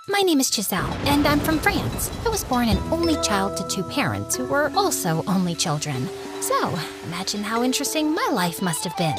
My name is Giselle, and I'm from France. I was born an only child to two parents who were also only children. So, imagine how interesting my life must have been.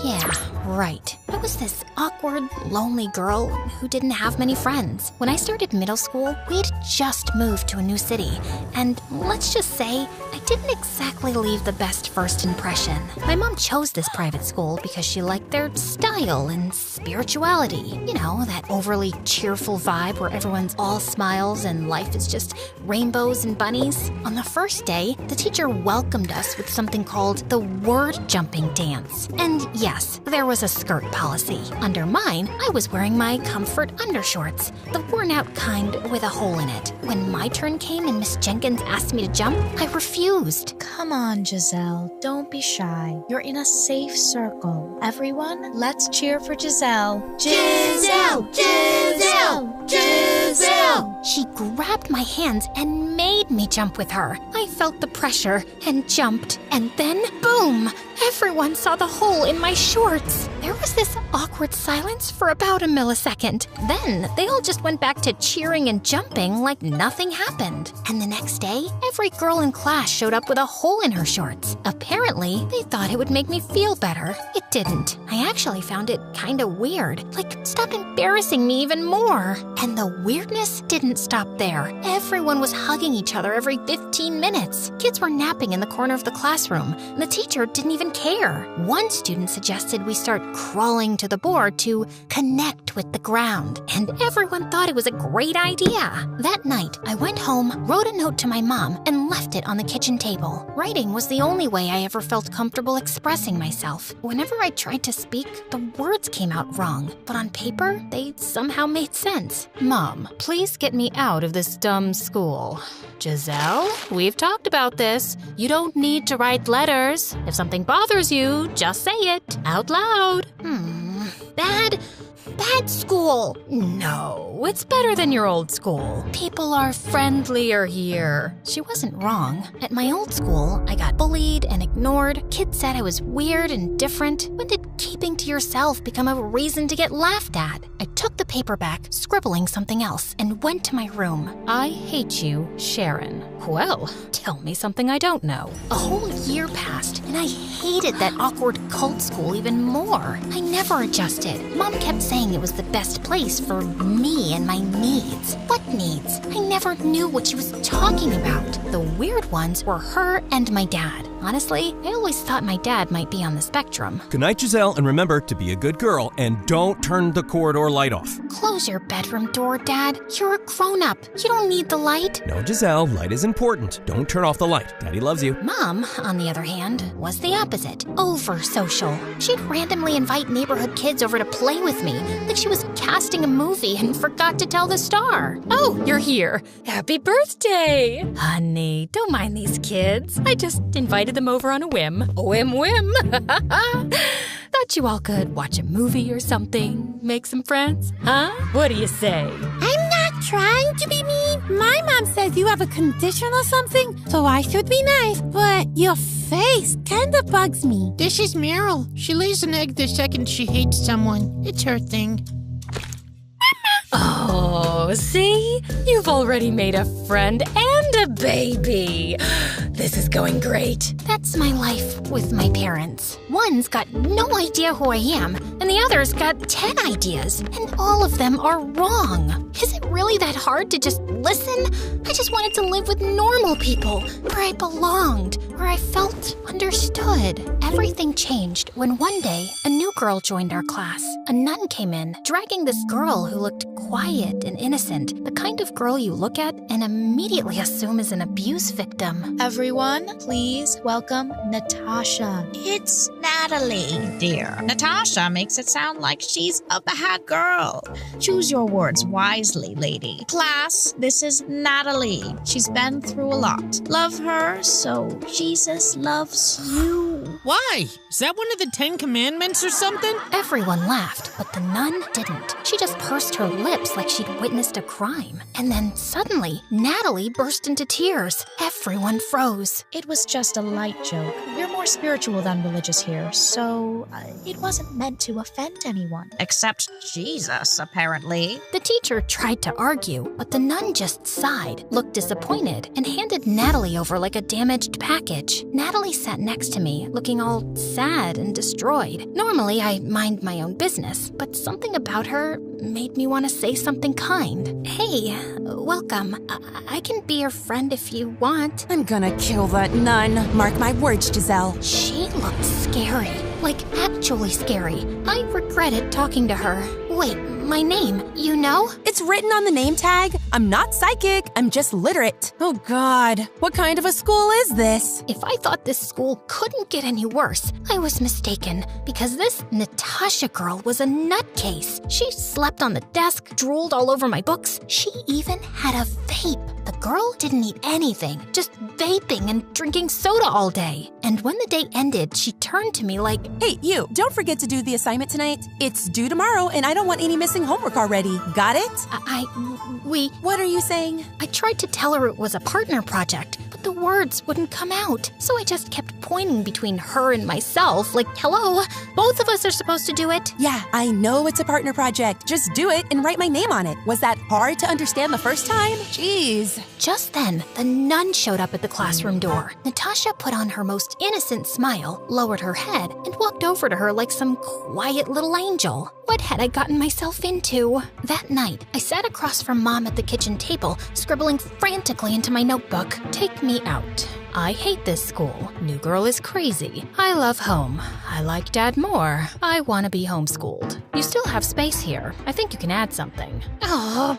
Yeah, right. I was this awkward, lonely girl who didn't have many friends. When I started middle school, we'd just moved to a new city, and let's just say, I didn't exactly leave the best first impression. My mom chose this private school because she liked their style and spirituality. You know, that overly cheerful vibe where everyone's all smiles and life is just rainbows and bunnies. On the first day, the teacher welcomed us with something called the word jumping dance. And yes, there was a skirt policy. Under mine, I was wearing my comfort undershorts, the worn out kind with a hole in it. When my turn came and Miss Jenkins asked me to jump, I refused. Come on, Giselle, don't be shy. You're in a safe circle. Everyone, let's cheer for Giselle. Giselle! Giselle! Giselle! She grabbed my hands and made me jump with her. I felt the pressure and jumped, and then, boom! Everyone saw the hole in my shorts. There was this awkward silence for about a millisecond. Then they all just went back to cheering and jumping like nothing happened. And the next day, every girl in class showed up with a hole in her shorts. Apparently, they thought it would make me feel better. It didn't. I actually found it kinda weird. Like, stop embarrassing me even more. And the weirdness didn't stop there. Everyone was hugging each other every 15 minutes. Kids were napping in the corner of the classroom, and the teacher didn't even care. One student suggested we start crawling to the board to connect with the ground, and everyone thought it was a great idea. That night, I went home, wrote a note to my mom, and left it on the kitchen table. Writing was the only way I ever felt comfortable expressing myself. Whenever I tried to speak, the words came out wrong, but on paper, they somehow made sense. Mom, please get me out of this dumb school. Giselle, we've talked about this. You don't need to write letters. If something bothers you, just say it out loud. Bad school. No, it's better than your old school. People are friendlier here. She wasn't wrong. At my old school, I got bullied and ignored. Kids said I was weird and different. When did keeping to yourself become a reason to get laughed at? I took the paper back, scribbling something else, and went to my room. I hate you, Sharon. Well, tell me something I don't know. A whole year passed, and I hated that awkward cult school even more. I never adjusted. Mom kept saying it was the best place for me and my needs. What needs? I never knew what she was talking about. The weird ones were her and my dad. Honestly, I always thought my dad might be on the spectrum. Good night, Giselle, and remember to be a good girl and don't turn the corridor light off. Close your bedroom door, Dad. You're a grown-up. You don't need the light. No, Giselle, light is important. Don't turn off the light. Daddy loves you. Mom, on the other hand, was the opposite. Over-social. She'd randomly invite neighborhood kids over to play with me, like she was casting a movie and forgot to tell the star. Oh, you're here. Happy birthday. Honey, don't mind these kids. I just invited them over on a whim. Whim. Thought you all could watch a movie or something, make some friends, huh? What do you say? I'm not trying to be mean. My mom says you have a condition or something, so I should be nice, but your face kinda bugs me. This is Meryl. She lays an egg the second she hates someone. It's her thing. Oh, see? You've already made a friend and a baby. This is going great. That's my life with my parents. One's got no idea who I am, and the other's got 10 ideas, and all of them are wrong. Is it really that hard to just listen? I just wanted to live with normal people, where I belonged, where I felt understood. Everything changed when one day, a new girl joined our class. A nun came in, dragging this girl who looked quiet and innocent, the kind of girl you look at and immediately assume is an abuse victim. Everyone, please welcome Natasha. It's Natalie, dear. Natasha makes it sound like she's a bad girl. Choose your words wisely, lady. Class, this is Natalie. She's been through a lot. Love her so Jesus loves you. Why? Is that one of the 10 Commandments or something? Everyone laughed, but the nun didn't. She just pursed her lips like she'd witnessed a crime. And then suddenly, Natalie burst into tears. Everyone froze. It was just a light joke. We're more spiritual than religious here, so it wasn't meant to offend anyone. Except Jesus, apparently. The teacher tried to argue, but the nun just sighed, looked disappointed, and handed Natalie over like a damaged package. Natalie sat next to me, looking all sad and destroyed. Normally, I mind my own business, but something about her made me want to say something kind. Hey, welcome. I can be your friend if you want. I'm gonna kill that nun. Mark my words, Giselle. She looked scary, like actually scary. I regretted talking to her. Wait, my name, you know? It's written on the name tag. I'm not psychic, I'm just literate. Oh God, what kind of a school is this? If I thought this school couldn't get any worse, I was mistaken, because this Natasha girl was a nutcase. She slept on the desk, drooled all over my books. She even had a vape. The girl didn't eat anything, just vaping and drinking soda all day. And when the day ended, she turned to me like, Hey, you, don't forget to do the assignment tonight. It's due tomorrow, and I don't want any missing homework already. Got it? we... What are you saying? I tried to tell her it was a partner project, but the words wouldn't come out. So I just kept pointing between her and myself, like, hello, both of us are supposed to do it. Yeah, I know it's a partner project. Just do it and write my name on it. Was that hard to understand the first time? Jeez. Just then, the nun showed up at the classroom door. Natasha put on her most innocent smile, lowered her head, and walked over to her like some quiet little angel. What had I gotten myself into? That night, I sat across from Mom at the kitchen table, scribbling frantically into my notebook. Take me out. I hate this school. New girl is crazy. I love home. I like Dad more. I want to be homeschooled. You still have space here. I think you can add something. Oh.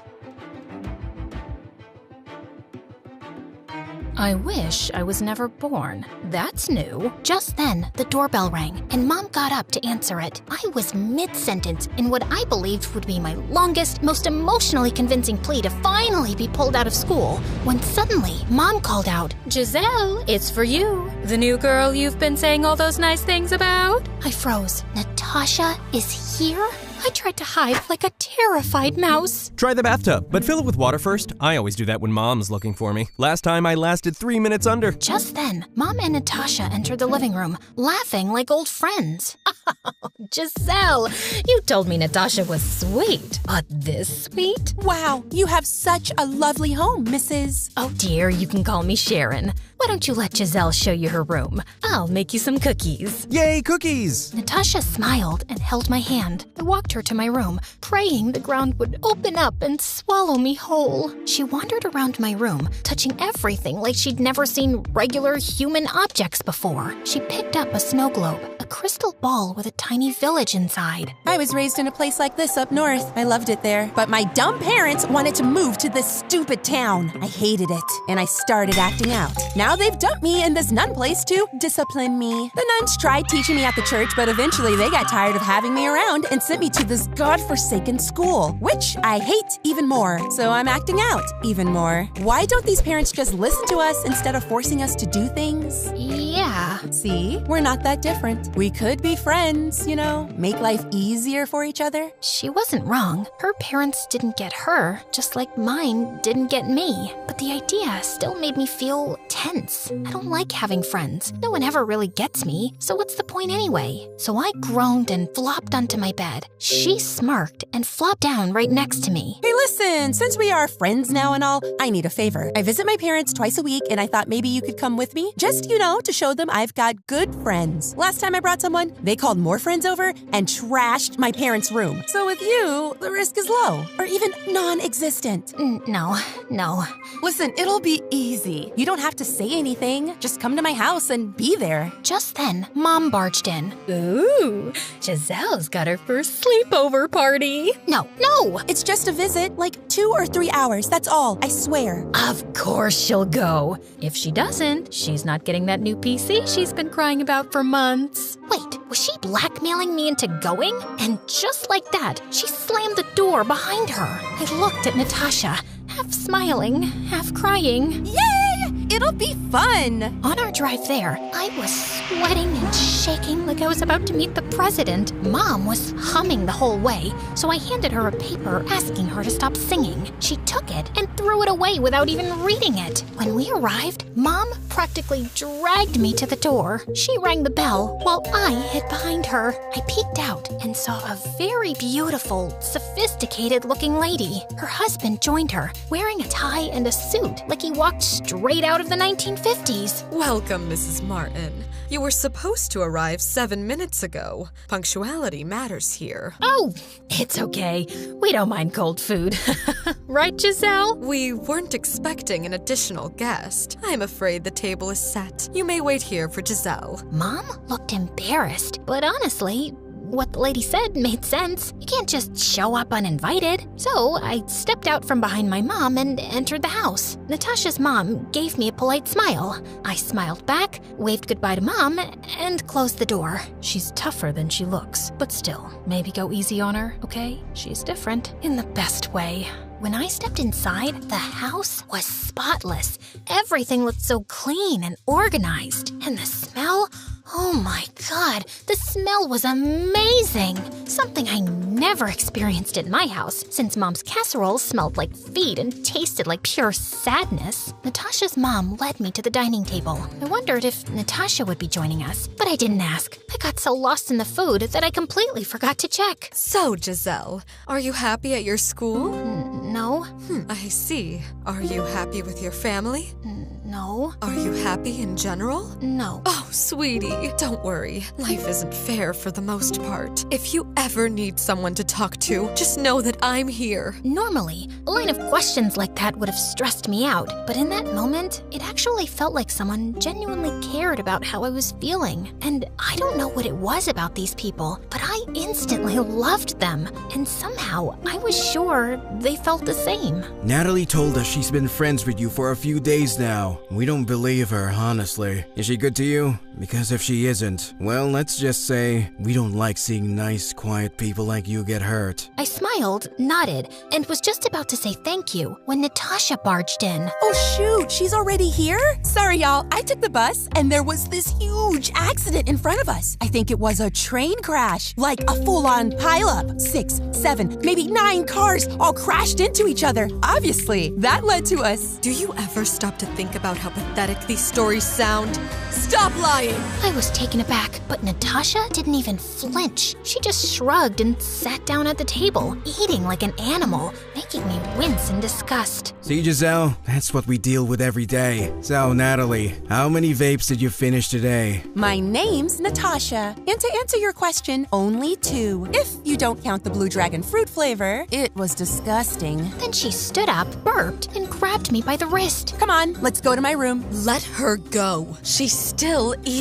I wish I was never born. That's new. Just then, the doorbell rang, and Mom got up to answer it. I was mid-sentence in what I believed would be my longest, most emotionally convincing plea to finally be pulled out of school, when suddenly, Mom called out, Giselle, it's for you. The new girl you've been saying all those nice things about? I froze. Natasha is here? I tried to hide like a terrified mouse. Try the bathtub, but fill it with water first. I always do that when Mom's looking for me. Last time I lasted 3 minutes under. Just then, Mom and Natasha entered the living room, laughing like old friends. Giselle, you told me Natasha was sweet, but this sweet? Wow, you have such a lovely home, Mrs. Oh dear, you can call me Sharon. Why don't you let Giselle show you her room? I'll make you some cookies. Yay, cookies! Natasha smiled and held my hand. I walked her to my room, praying the ground would open up and swallow me whole. She wandered around my room, touching everything like she'd never seen regular human objects before. She picked up a snow globe, a crystal ball with a tiny village inside. I was raised in a place like this up north. I loved it there. But my dumb parents wanted to move to this stupid town. I hated it, and I started acting out. Now they've dumped me in this nun place to discipline me. The nuns tried teaching me at the church, but eventually they got tired of having me around and sent me to this godforsaken school, which I hate even more. So I'm acting out even more. Why don't these parents just listen to us instead of forcing us to do things? Yeah. See, we're not that different. We could be friends, you know, make life easier for each other. She wasn't wrong. Her parents didn't get her, just like mine didn't get me. But the idea still made me feel tense. I don't like having friends. No one ever really gets me, so what's the point anyway? So I groaned and flopped onto my bed. She smirked and flopped down right next to me. Hey, listen, since we are friends now and all, I need a favor. I visit my parents twice a week, and I thought maybe you could come with me. Just, to show them I've got good friends. Last time I brought someone, they called more friends over and trashed my parents' room. So with you, the risk is low, or even non-existent. No. Listen, it'll be easy. You don't have to say anything. Just come to my house and be there. Just then, Mom barged in. Ooh, Giselle's got her first sleepover party. No. It's just a visit, like 2 or 3 hours, that's all, I swear. Of course she'll go. If she doesn't, she's not getting that new PC she's been crying about for months. Wait, was she blackmailing me into going? And just like that, she slammed the door behind her. I looked at Natasha, half smiling, half crying. Yay! It'll be fun. On our drive there, I was sweating and shaking like I was about to meet the president. Mom was humming the whole way, so I handed her a paper asking her to stop singing. She took it and threw it away without even reading it. When we arrived, Mom practically dragged me to the door. She rang the bell while I hid behind her. I peeked out and saw a very beautiful, sophisticated-looking lady. Her husband joined her, wearing a tie and a suit like he walked straight out of the 1950s. Welcome, Mrs. Martin. You were supposed to arrive 7 minutes ago. Punctuality matters here. Oh, it's okay. We don't mind cold food. Right, Giselle? We weren't expecting an additional guest. I'm afraid the table is set. You may wait here for Giselle. Mom looked embarrassed, but honestly, what the lady said made sense. You can't just show up uninvited. So I stepped out from behind my mom and entered the house. Natasha's mom gave me a polite smile. I smiled back, waved goodbye to Mom, and closed the door. She's tougher than she looks, but still, maybe go easy on her, okay? She's different in the best way. When I stepped inside, the house was spotless. Everything looked so clean and organized. And the smell? Oh my God, the smell was amazing! Something I never experienced at my house, since Mom's casserole smelled like feet and tasted like pure sadness. Natasha's mom led me to the dining table. I wondered if Natasha would be joining us, but I didn't ask. I got so lost in the food that I completely forgot to check. So, Giselle, are you happy at your school? No. I see. Are you happy with your family? No. Are you happy in general? No. Oh, sweetie, don't worry. Life isn't fair for the most part. If you ever need someone to talk to, just know that I'm here. Normally, a line of questions like that would have stressed me out, but in that moment, it actually felt like someone genuinely cared about how I was feeling. And I don't know what it was about these people, but I instantly loved them. And somehow, I was sure they felt the same. Natalie told us she's been friends with you for a few days now. We don't believe her, honestly. Is she good to you? Because if she isn't, well, let's just say we don't like seeing nice, quiet people like you get hurt. I smiled, nodded, and was just about to say thank you when Natasha barged in. Oh shoot, she's already here? Sorry y'all, I took the bus and there was this huge accident in front of us. I think it was a train crash, like a full-on pileup. 6, 7, maybe 9 cars all crashed into each other. Obviously, that led to us. Do you ever stop to think about how pathetic these stories sound? Stop lying! I was taken aback, but Natasha didn't even flinch. She just shrugged and sat down at the table, eating like an animal, making me wince in disgust. See, Giselle, that's what we deal with every day. So, Natalie, how many vapes did you finish today? My name's Natasha, and to answer your question, only 2. If you don't count the Blue Dragon fruit flavor, it was disgusting. Then she stood up, burped, and grabbed me by the wrist. Come on, let's go to my room. Let her go. She's still eating.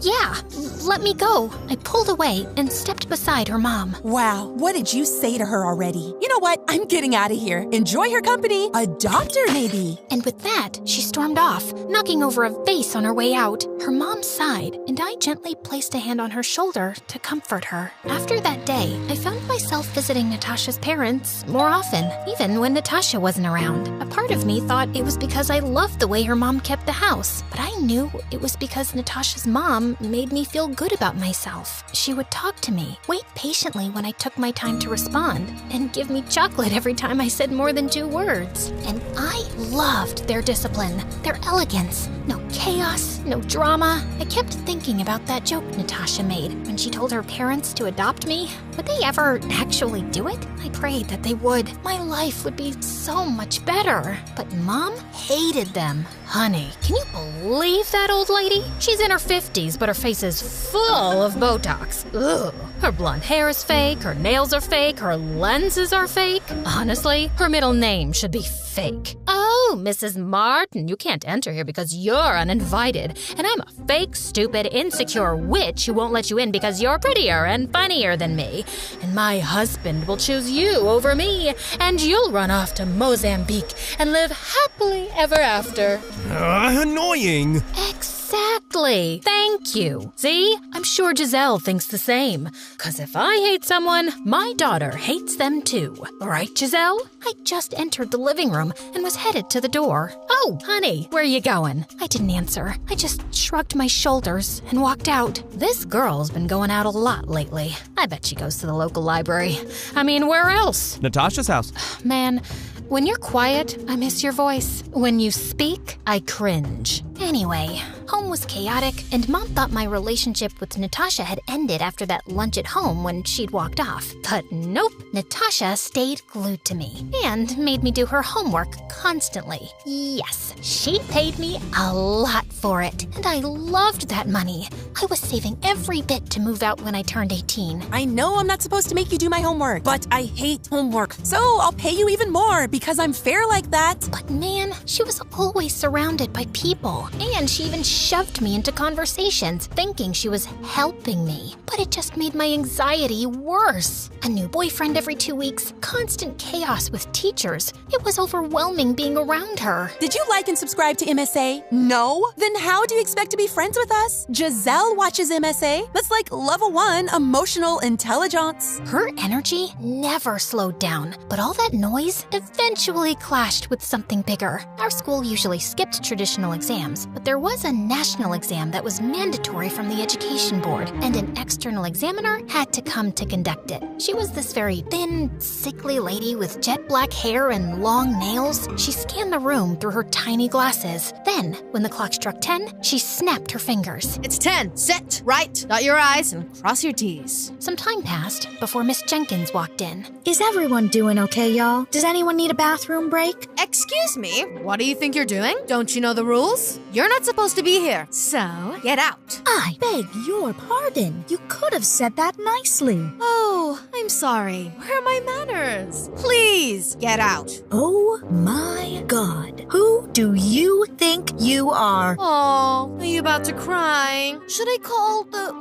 Yeah, let me go. I pulled away and stepped beside her mom. Wow, what did you say to her already? You know what? I'm getting out of here. Enjoy her company. A doctor, maybe. And with that, she stormed off, knocking over a vase on her way out. Her mom sighed, and I gently placed a hand on her shoulder to comfort her. After that day, I found myself visiting Natasha's parents more often, even when Natasha wasn't around. A part of me thought it was because I loved the way her mom kept the house, but I knew it was because Natasha's mom made me feel good about myself. She would talk to me, wait patiently when I took my time to respond, and give me chocolate every time I said more than 2 words. And I loved their discipline, their elegance. No chaos, no drama. I kept thinking about that joke Natasha made when she told her parents to adopt me. Would they ever actually do it? I prayed that they would. My life would be so much better. But Mom hated them. Honey, can you believe that old lady? She's in her 50s, but her face is full of Botox. Ugh. Her blonde hair is fake, her nails are fake, her lenses are fake. Honestly, her middle name should be fake. Oh, Mrs. Martin, you can't enter here because you're uninvited. And I'm a fake, stupid, insecure witch who won't let you in because you're prettier and funnier than me. And my husband will choose you over me, and you'll run off to Mozambique and live happily ever after. Annoying! Exactly. Exactly. Thank you. See? I'm sure Giselle thinks the same. 'Cause if I hate someone, my daughter hates them too. Right, Giselle? I just entered the living room and was headed to the door. Oh, honey, where are you going? I didn't answer. I just shrugged my shoulders and walked out. This girl's been going out a lot lately. I bet she goes to the local library. I mean, where else? Natasha's house. Man, when you're quiet, I miss your voice. When you speak, I cringe. Anyway, home was chaotic, and Mom thought my relationship with Natasha had ended after that lunch at home when she'd walked off. But nope, Natasha stayed glued to me and made me do her homework constantly. Yes, she paid me a lot for it, and I loved that money. I was saving every bit to move out when I turned 18. I know I'm not supposed to make you do my homework, but I hate homework. So I'll pay you even more because I'm fair like that. But man, she was always surrounded by people. And she even shoved me into conversations, thinking she was helping me. But it just made my anxiety worse. A new boyfriend every 2 weeks, constant chaos with teachers. It was overwhelming being around her. Did you like and subscribe to MSA? No? Then how do you expect to be friends with us? Giselle watches MSA. That's like level 1 emotional intelligence. Her energy never slowed down, but all that noise eventually clashed with something bigger. Our school usually skipped traditional exams, but there was a national exam that was mandatory from the education board, and an external examiner had to come to conduct it. She was this very thin, sickly lady with jet black hair and long nails. She scanned the room through her tiny glasses. Then, when the clock struck 10, she snapped her fingers. It's 10. Sit. Right. Dot your I's and cross your T's. Some time passed before Miss Jenkins walked in. Is everyone doing okay, y'all? Does anyone need a bathroom break? Excuse me? What do you think you're doing? Don't you know the rules? You're not supposed to be here, so get out. I beg your pardon. You could have said that nicely. Oh, I'm sorry. Where are my manners? Please, get out. Oh my God. Who do you think you are? Oh, are you about to cry? Should I call the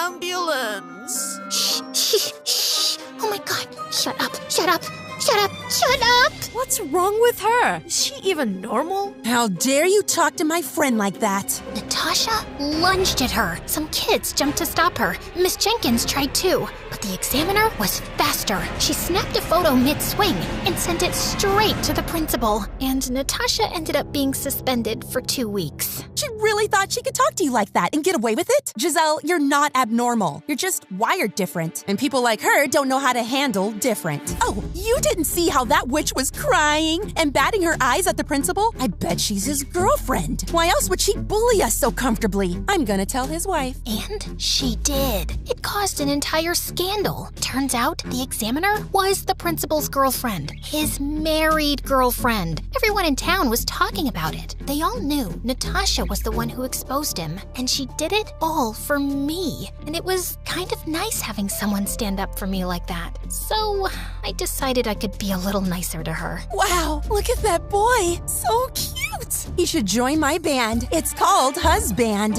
ambulance? Shh, shh, shh. Oh my God. Shut up, shut up. Shut up! Shut up! What's wrong with her? Is she even normal? How dare you talk to my friend like that? Natasha lunged at her. Some kids jumped to stop her. Miss Jenkins tried too, but the examiner was faster. She snapped a photo mid-swing and sent it straight to the principal. And Natasha ended up being suspended for 2 weeks. She really thought she could talk to you like that and get away with it? Giselle, you're not abnormal. You're just wired different. And people like her don't know how to handle different. Oh, you didn't see how that witch was crying and batting her eyes at the principal? I bet she's his girlfriend. Why else would she bully us so comfortably? I'm gonna tell his wife. And she did. It caused an entire scandal. Turns out the examiner was the principal's girlfriend, his married girlfriend. Everyone in town was talking about it. They all knew Natasha was the one who exposed him, and she did it all for me. And it was kind of nice having someone stand up for me like that. So I decided I could be a little nicer to her. Wow, look at that boy. So cute. He should join my band. It's called Husband.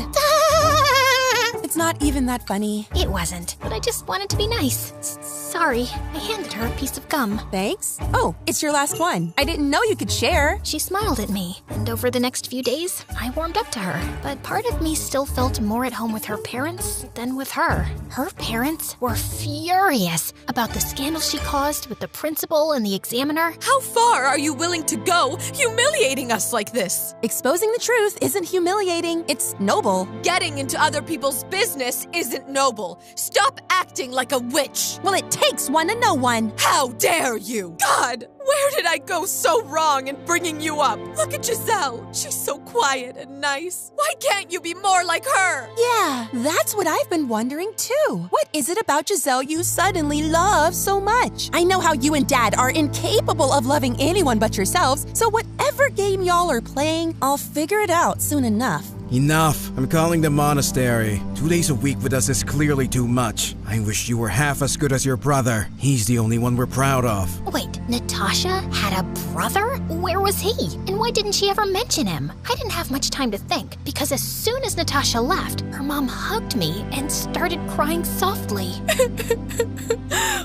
It's not even that funny. It wasn't, but I just wanted to be nice. Sorry, I handed her a piece of gum. Thanks. Oh, it's your last one. I didn't know you could share. She smiled at me, and over the next few days, I warmed up to her. But part of me still felt more at home with her parents than with her. Her parents were furious about the scandal she caused with the principal and the examiner. How far are you willing to go, humiliating us like this? Exposing the truth isn't humiliating. It's noble. Getting into other people's business isn't noble. Stop acting like a witch. Well, it takes one to know one. How dare you? God, where did I go so wrong in bringing you up? Look at Giselle. She's so quiet and nice. Why can't you be more like her? Yeah, that's what I've been wondering too. What is it about Giselle you suddenly love so much? I know how you and Dad are incapable of loving anyone but yourselves, so whatever game y'all are playing, I'll figure it out soon enough. Enough. I'm calling the monastery. 2 days a week with us is clearly too much. I wish you were half as good as your brother. He's the only one we're proud of. Wait, Natasha had a brother? Where was he? And why didn't she ever mention him? I didn't have much time to think, because as soon as Natasha left, her mom hugged me and started crying softly.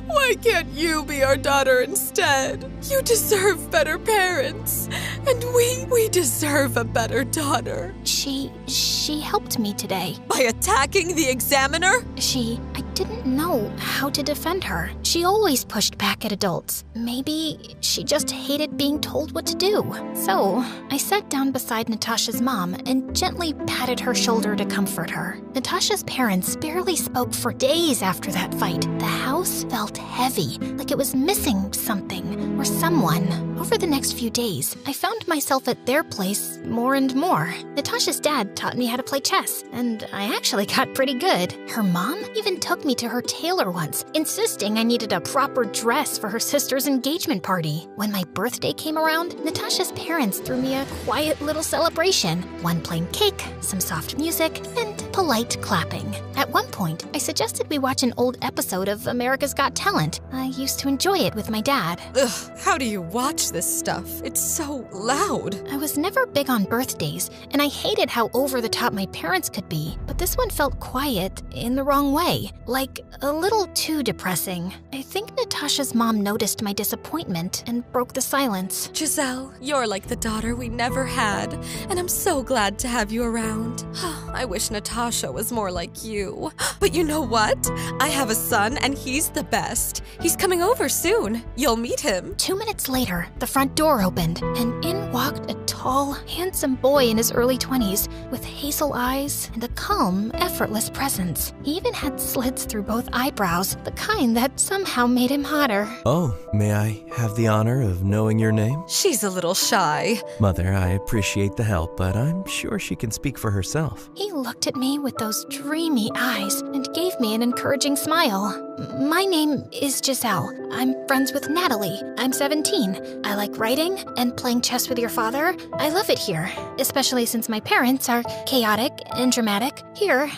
Why can't you be our daughter instead? You deserve better parents. And we deserve a better daughter. She She helped me today. By attacking the examiner? I didn't know how to defend her. She always pushed back at adults. Maybe she just hated being told what to do. So, I sat down beside Natasha's mom and gently patted her shoulder to comfort her. Natasha's parents barely spoke for days after that fight. The house felt heavy, like it was missing something or someone. Over the next few days, I found myself at their place more and more. Natasha's dad taught me how to play chess, and I actually got pretty good. Her mom even took me to her tailor once, insisting I needed a proper dress for her sister's engagement party. When my birthday came around, Natasha's parents threw me a quiet little celebration. One plain cake, some soft music, and polite clapping. At one point, I suggested we watch an old episode of America's Got Talent. I used to enjoy it with my dad. Ugh, how do you watch this stuff? It's so loud. I was never big on birthdays, and I hated how over-the-top my parents could be, but this one felt quiet in the wrong way, like a little too depressing. I think Natasha's mom noticed my disappointment and broke the silence. Giselle, you're like the daughter we never had, and I'm so glad to have you around. I wish Natasha was more like you. But you know what? I have a son, and he's the best. He's coming over soon. You'll meet him. 2 minutes later, the front door opened, and in walked a tall, handsome boy in his early 20s with hazel eyes and a calm, effortless presence. He even had slits through both eyebrows, the kind that somehow made him hotter. Oh, may I have the honor of knowing your name? She's a little shy. Mother, I appreciate the help, but I'm sure she can speak for herself. He looked at me with those dreamy eyes and gave me an encouraging smile. My name is Giselle. I'm friends with Natalie. I'm 17. I like writing and playing chess with your father. I love it here, especially since my parents are chaotic and dramatic. Here,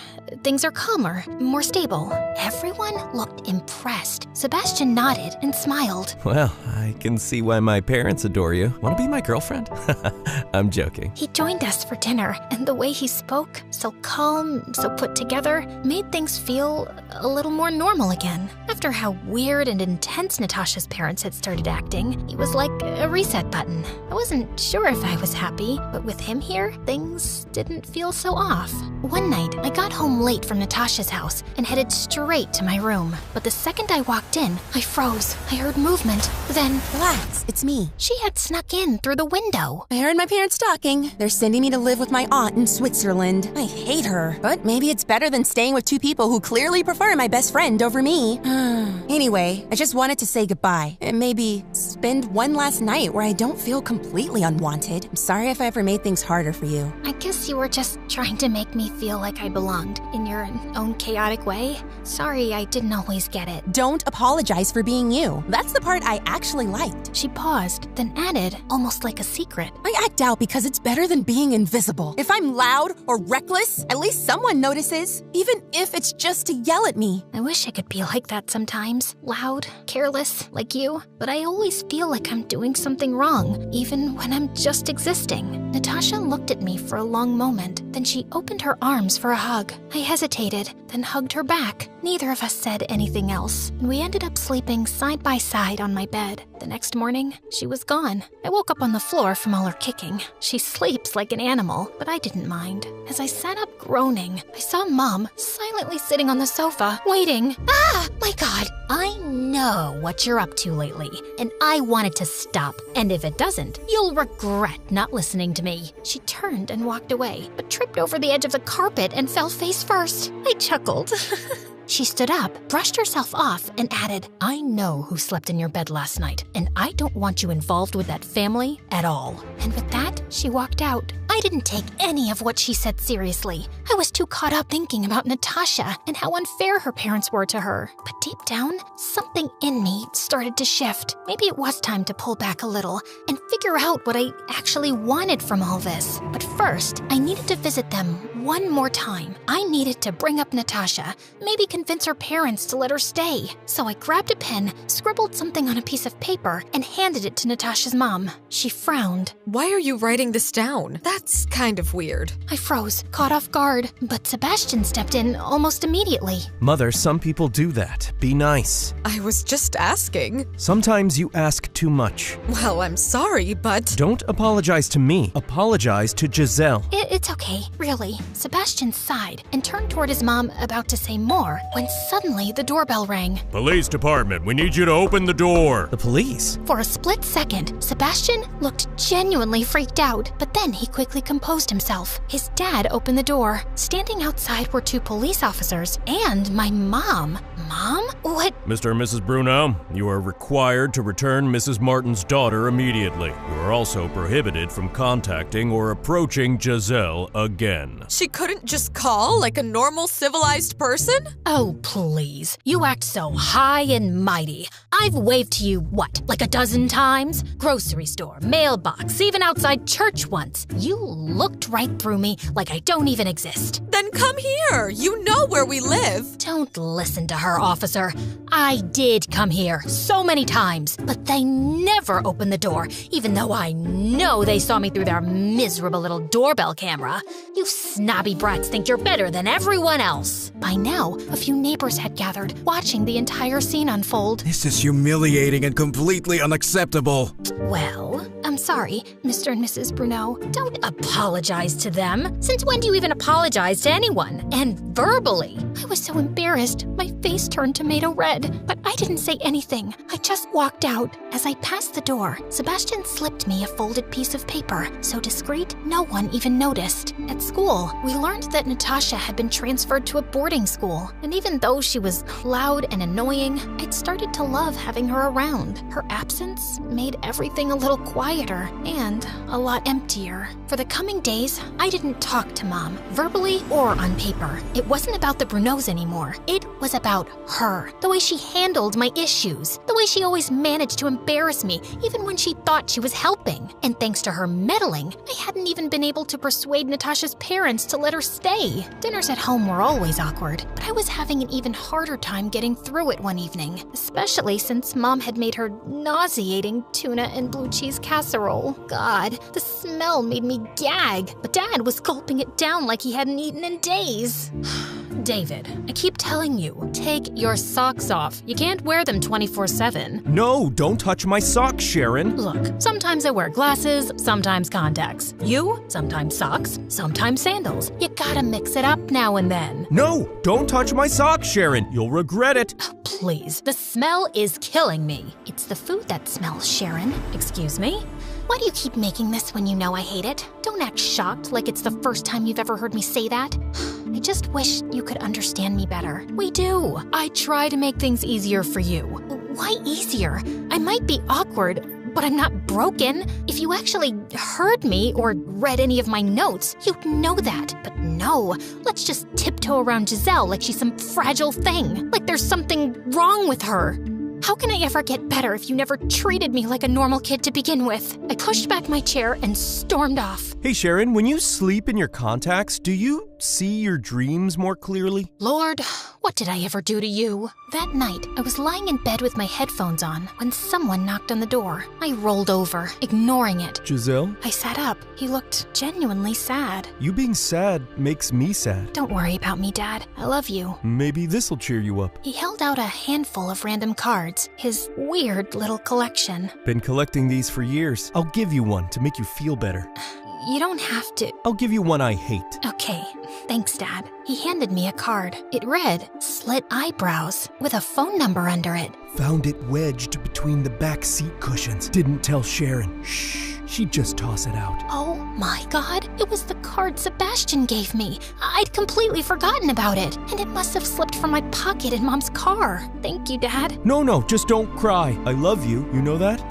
things are calmer, more stable. Everyone looked impressed. Sebastian nodded and smiled. Well, I can see why my parents adore you. Want to be my girlfriend? I'm joking. He joined us for dinner, and the way he spoke, so calm, so put together, made things feel a little more normal again. After how weird and intense Natasha's parents had started acting, he was like a reset button. I wasn't sure if I was happy, but with him here, things didn't feel so off. One night, I got home late from Natasha's house and headed straight to my room. But the second I walked in, I froze. I heard movement. Then, Relax, it's me. she had snuck in through the window. I heard my parents talking. They're sending me to live with my aunt in Switzerland. I hate her, but maybe it's better than staying with two people who clearly prefer my best friend over me. Anyway, I just wanted to say goodbye and maybe spend one last night where I don't feel completely unwanted. I'm sorry if I ever made things harder for you. I guess you were just trying to make me feel like I belonged in your own chaotic way. Sorry, I didn't always get it. Don't apologize for being you. That's the part I actually liked. She paused, then added, almost like a secret. I act out because it's better than being invisible. If I'm loud or reckless, at least someone notices, even if it's just to yell at me. I wish I could be like that sometimes. Loud, careless, like you. But I always feel like I'm doing something wrong, even when I'm just existing. Natasha looked at me for a long moment, then she opened her arms for a hug. I hesitated, then hugged her back. Neither of us said anything else, and we ended up sleeping side by side on my bed. The next morning, she was gone. I woke up on the floor from all her kicking. She sleeps like an animal, but I didn't mind. As I sat up groaning, I saw Mom silently sitting on the sofa, waiting. Ah, my God. I know what you're up to lately, and I want it to stop. And if it doesn't, you'll regret not listening to me. She turned and walked away, but tripped over the edge of the carpet and fell face first. I chuckled. She stood up, brushed herself off, and added, I know who slept in your bed last night, and I don't want you involved with that family at all. And with that, she walked out. I didn't take any of what she said seriously. I was too caught up thinking about Natasha and how unfair her parents were to her. But deep down, something in me started to shift. Maybe it was time to pull back a little and figure out what I actually wanted from all this. But first, I needed to visit them one more time. I needed to bring up Natasha, maybe convince her parents to let her stay. So I grabbed a pen, scribbled something on a piece of paper, and handed it to Natasha's mom. She frowned. Why are you writing this down? That's kind of weird. I froze, caught off guard, but Sebastian stepped in almost immediately. Mother, some people do that. Be nice. I was just asking. Sometimes you ask too much. Well, I'm sorry, but... Don't apologize to me. Apologize to Giselle. It's okay. Okay, really. Sebastian sighed and turned toward his mom, about to say more, when suddenly the doorbell rang. Police department, we need you to open the door. The police? For a split second, Sebastian looked genuinely freaked out, but then he quickly composed himself. His dad opened the door. Standing outside were 2 police officers and my mom. Mom? What? Mr. and Mrs. Bruno, you are required to return Mrs. Martin's daughter immediately. You are also prohibited from contacting or approaching Giselle again. She couldn't just call like a normal civilized person? Oh, please. You act so high and mighty. I've waved to you, what, like a dozen times? Grocery store, mailbox, even outside church once. You looked right through me like I don't even exist. Then come here. You know where we live. Don't listen to her, officer. I did come here so many times, but they never opened the door, even though I know they saw me through their miserable little doorbell camera. You snobby brats think you're better than everyone else. By now, a few neighbors had gathered, watching the entire scene unfold. This is humiliating and completely unacceptable. Well, I'm sorry, Mr. and Mrs. Bruno. Don't apologize to them. Since when do you even apologize to anyone? And verbally? I was so embarrassed, my face turned tomato red. But I didn't say anything. I just walked out. As I passed the door, Sebastian slipped me a folded piece of paper, so discreet, no one even noticed. At school, we learned that Natasha had been transferred to a boarding school, and even though she was loud and annoying, I'd started to love having her around. Her absence made everything a little quieter and a lot emptier. For the coming days, I didn't talk to Mom, verbally or on paper. It wasn't about the Brunos anymore. It was about her, the way she handled my issues, the way she always managed to embarrass me, even when she thought she was helping. And thanks to her meddling, I hadn't even been able to persuade Natasha's parents to let her stay. Dinners at home were always awkward, but I was having an even harder time getting through it one evening, especially since Mom had made her nauseating tuna and blue cheese casserole. God, the smell made me gag, but Dad was gulping it down like he hadn't eaten in days. David, I keep telling you, take your socks off. You can't wear them 24/7. No, don't touch my socks, Sharon. Look, sometimes I wear glasses, sometimes contacts. You, sometimes socks, sometimes sandals. You gotta mix it up now and then. No, don't touch my socks, Sharon. You'll regret it. Oh, please, the smell is killing me. It's the food that smells, Sharon. Excuse me? Why do you keep making this when you know I hate it? Don't act shocked like it's the first time you've ever heard me say that. I just wish you could understand me better. We do. I try to make things easier for you. Why easier? I might be awkward, but I'm not broken. If you actually heard me or read any of my notes, you'd know that. But no, let's just tiptoe around Giselle like she's some fragile thing, like there's something wrong with her. How can I ever get better if you never treated me like a normal kid to begin with? I pushed back my chair and stormed off. Hey, Sharon, when you sleep in your contacts, do you see your dreams more clearly? Lord, what did I ever do to you? That night, I was lying in bed with my headphones on when someone knocked on the door. I rolled over, ignoring it. Giselle? I sat up. He looked genuinely sad. You being sad makes me sad. Don't worry about me, Dad. I love you. Maybe this'll cheer you up. He held out a handful of random cards, his weird little collection. Been collecting these for years. I'll give you one to make you feel better. You don't have to. I'll give you one I hate. Okay, thanks, Dad. He handed me a card. It read, "Slit eyebrows," with a phone number under it. Found it wedged between the back seat cushions. Didn't tell Sharon. Shh. She'd just toss it out. Oh my God, it was the card Sebastian gave me. I'd completely forgotten about it, and it must have slipped from my pocket in Mom's car. Thank you, Dad. No, just don't cry. I love you. You know that?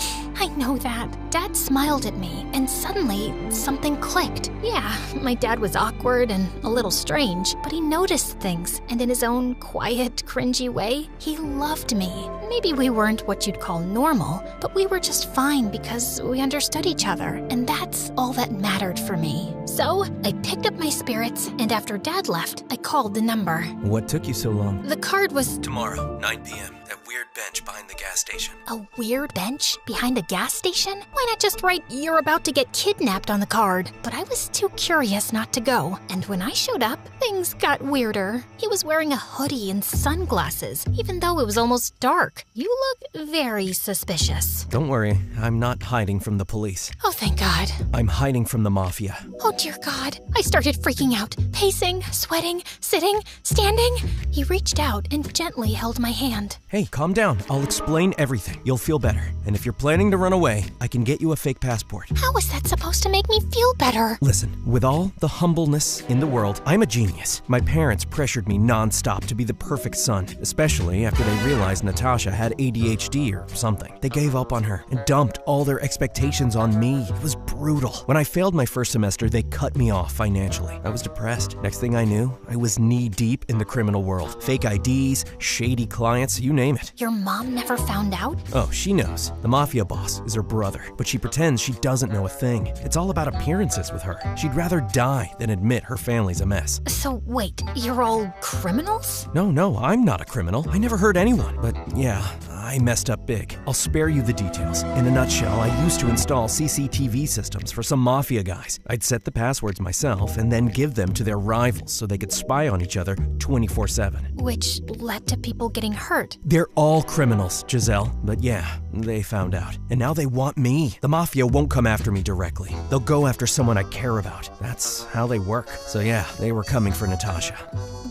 I know that. Dad smiled at me, and suddenly something clicked. Yeah, my dad was awkward and a little strange, but he noticed things, and in his own quiet, cringy way, he loved me. Maybe we weren't what you'd call normal, but we were just fine because we understood each other, and that's all that mattered for me. So I picked up my spirits, and after Dad left, I called the number. What took you so long? The card was... Tomorrow, 9 p.m., that weird bench behind the gas station. A weird bench behind a gas station? Why not just write, "You're about to get kidnapped" on the card? But I was too curious not to go. And when I showed up, things got weirder. He was wearing a hoodie and sunglasses, even though it was almost dark. You look very suspicious. Don't worry, I'm not hiding from the police. Oh, thank God. I'm hiding from the mafia. Oh, dear God. I started freaking out, pacing, sweating, sitting, standing. He reached out and gently held my hand. Hey, calm down. I'll explain everything. You'll feel better. And if you're planning to run away, I can get you a fake passport. How is that supposed to make me feel better? Listen, with all the humbleness in the world, I'm a genius. My parents pressured me nonstop to be the perfect son, especially after they realized Natasha had ADHD or something. They gave up on her and dumped all their expectations on me. It was brutal. When I failed my first semester, they cut me off financially. I was depressed. Next thing I knew, I was knee-deep in the criminal world. Fake IDs, shady clients, you name it. Your mom never found out? Oh, she knows. The mafia boss is her brother, but she pretends she doesn't know a thing. It's all about appearances with her. She'd rather die than admit her family's a mess. So wait, you're all criminals? No, I'm not a criminal. I never hurt anyone. But yeah, I messed up big. I'll spare you the details. In a nutshell, I used to install CCTV systems for some mafia guys. I'd set the passwords myself and then give them to their rivals so they could spy on each other 24/7. Which led to people getting hurt. They're all criminals, Giselle. But yeah, they found out. And now they want me. The mafia won't come after me directly. They'll go after someone I care about. That's how they work. So yeah, they were coming for Natasha.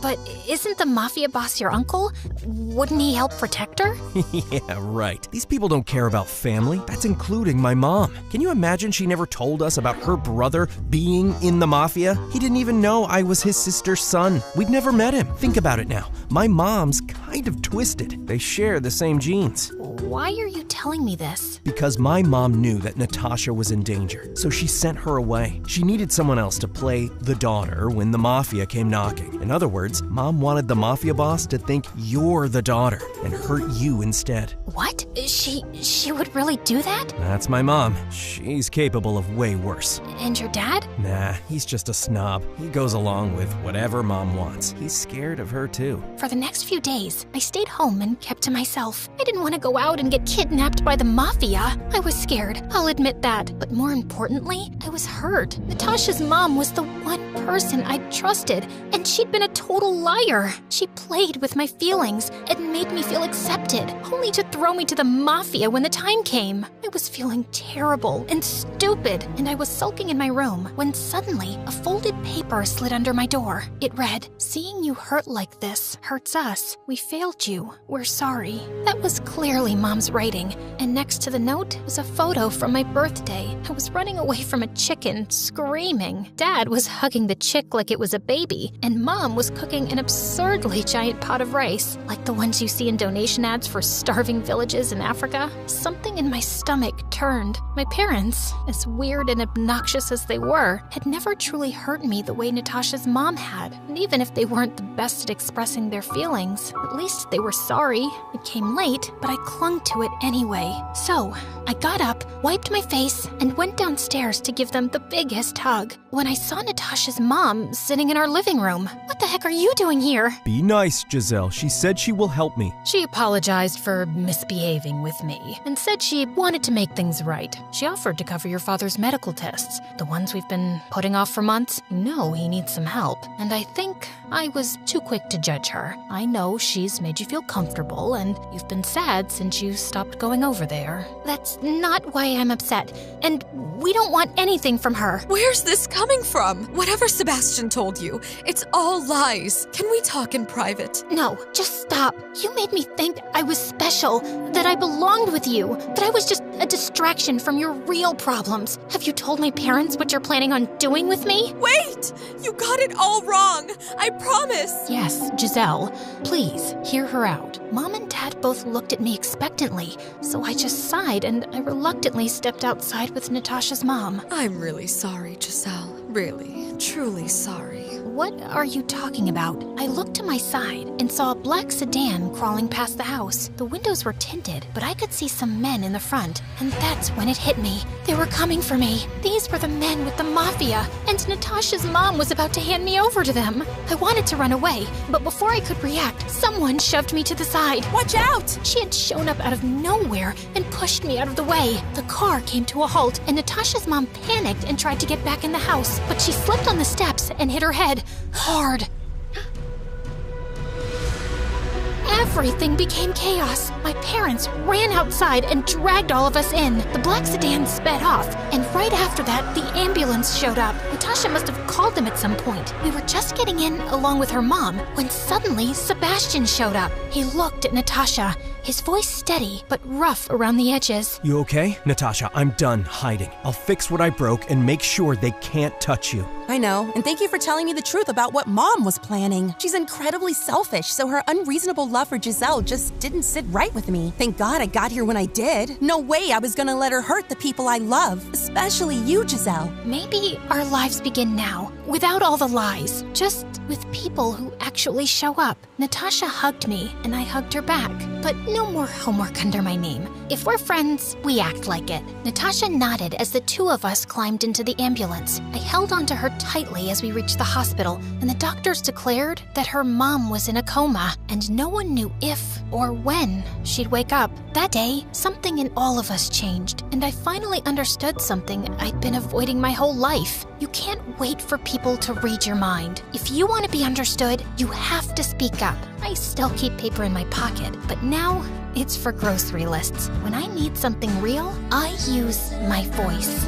But isn't the mafia boss your uncle? Wouldn't he help protect her? Yeah, right. These people don't care about family. That's including my mom. Can you imagine she never told us about her brother being in the mafia? He didn't even know I was his sister's son. We'd never met him. Think about it now. My mom's kind of twisted. They share the same genes. Why are you telling me this? Because my mom knew that Natasha was in danger, so she sent her away. She needed someone else to play the daughter when the mafia came knocking. In other words, Mom wanted the mafia boss to think you're the daughter and hurt you instead. What? She would really do that? That's my mom. She's capable of way worse. And your dad? Nah, he's just a snob. He goes along with whatever Mom wants. He's scared of her too. For the next few days, I stayed home and kept to myself. I didn't want to go out and get kidnapped by the mafia. I was scared, I'll admit that. But more importantly, I was hurt. Natasha's mom was the one person I'd trusted, and she'd been a total liar. She played with my feelings and made me feel accepted, only to throw me to the mafia when the time came. I was feeling terrible and stupid, and I was sulking in my room when suddenly a folded paper slid under my door. It read, "Seeing you hurt like this hurts us. We failed you. We're sorry." That was clearly Mom's writing, and next to the note was a photo from my birthday. I was running away from a chicken, screaming. Dad was hugging the chick like it was a baby, and Mom was cooking an absurdly giant pot of rice, like the ones you see in donation ads for starving villages in Africa. Something in my stomach turned. My parents, as weird and obnoxious as they were, had never truly hurt me the way Natasha's mom had. And even if they weren't the best at expressing their feelings, at least they were sorry. It came late, but I clung to it anyway. So, I got up, wiped my face, and went downstairs to give them the biggest hug when I saw Natasha's mom sitting in our living room. What the heck are you doing here? Be nice, Giselle. She said she will help me. She apologized for misbehaving with me and said she wanted to make things right. She offered to cover your father's medical tests, the ones we've been putting off for months. You know he needs some help, and I think I was too quick to judge her. I know she's made you feel comfortable, and you've been sad since you stopped going over there. That's not why I'm upset, and we don't want anything from her. Where's this coming from? Whatever Sebastian told you, it's all lies. Can we talk in private? No, just stop. You made me think I was special, that I belonged with you, that I was just a distraction from your real problems. Have you told my parents what you're planning on doing with me? Wait! You got it all wrong! I promise! Yes, Giselle, please, hear her out. Mom and Dad both looked at me expectantly, so I just sighed and I reluctantly stepped outside with Natasha's mom. I'm really sorry, Giselle. Really, truly sorry. What are you talking about? I looked to my side and saw a black sedan crawling past the house. The windows were tinted, but I could see some men in the front, and that's when it hit me. They were coming for me. These were the men with the mafia, and Natasha's mom was about to hand me over to them. I wanted to run away, but before I could react, someone shoved me to the side. Watch out! She had shown up out of nowhere and pushed me out of the way. The car came to a halt, and Natasha's mom panicked and tried to get back in the house, but she slipped on the steps and hit her head hard. Everything became chaos. My parents ran outside and dragged all of us in. The black sedan sped off, and right after that, the ambulance showed up. Natasha must have called them at some point. We were just getting in along with her mom when suddenly Sebastian showed up. He looked at Natasha, his voice steady but rough around the edges. You okay? Natasha, I'm done hiding. I'll fix what I broke and make sure they can't touch you. I know, and thank you for telling me the truth about what Mom was planning. She's incredibly selfish, so her unreasonable love for Giselle just didn't sit right with me. Thank God I got here when I did. No way I was gonna let her hurt the people I love, especially you, Giselle. Maybe our lives begin now, without all the lies, just with people who actually show up. Natasha hugged me, and I hugged her back, but no more homework under my name. If we're friends, we act like it. Natasha nodded as the two of us climbed into the ambulance. I held onto her tightly as we reached the hospital, and the doctors declared that her mom was in a coma, and no one knew if or when she'd wake up. That day, something in all of us changed, and I finally understood something I'd been avoiding my whole life. You can't wait for people to read your mind. If you want to be understood, you have to speak up. I still keep paper in my pocket, but now it's for grocery lists. When I need something real, I use my voice.